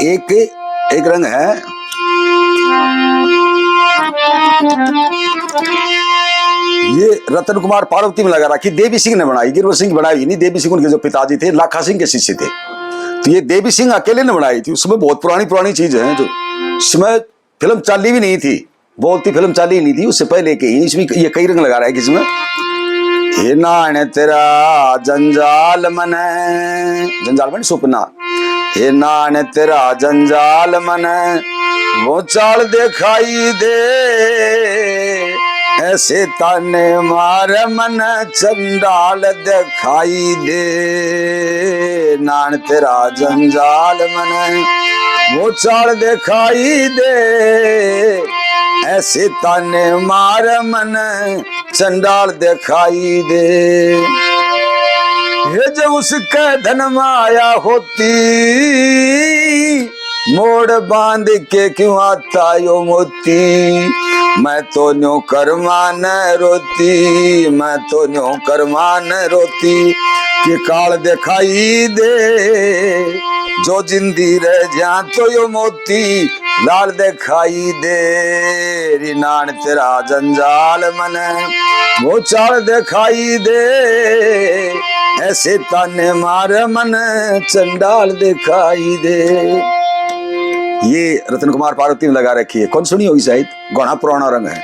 एक एक रंग है, ये रतन कुमार पार्वती में लगा रखी, देवी सिंह ने बनाई, गिरवर सिंह बनाई नहीं, देवी सिंह उनके जो पिताजी थे लाखा सिंह के शिष्य थे, तो ये देवी सिंह अकेले ने बनाई थी। उसमें बहुत पुरानी चीज है, जो इसमें फिल्म चाली भी नहीं थी, बोलती फिल्म चाली नहीं थी, उससे पहले के ही इसमें ये कई रंग लगा रहा है कि इसमें हे नाण तेरा जंजाल मन, जंजाल मन सुपना, हे नाण तेरा जंजाल मन वो चाल दिखाई दे, ऐसे ताने मार मन चंडाल दिखाई दे, नान तेरा जंजाल मन वो चाल दिखाई दे, ऐसे ताने मार मन चंडाल दिखाई दे। ये जो उसके धन माया होती, मोड़ बांध के क्यों आता यो मोती, मैं तो न्यों कर्मा न रोती, मैं तो न्यों कर्मा न रोती, कि काल दिखाई दे, जो जिंदी रह जा तो यो मोती लाल दिखाई दे, रिनान तेरा जंजाल मन वो चाल दिखाई दे, ऐसे ताने मार मन चंडाल दिखाई दे। ये रतन कुमार पार्वती में लगा रखी है, कौन सुनी होगी शायद, घना पुराना रंग है।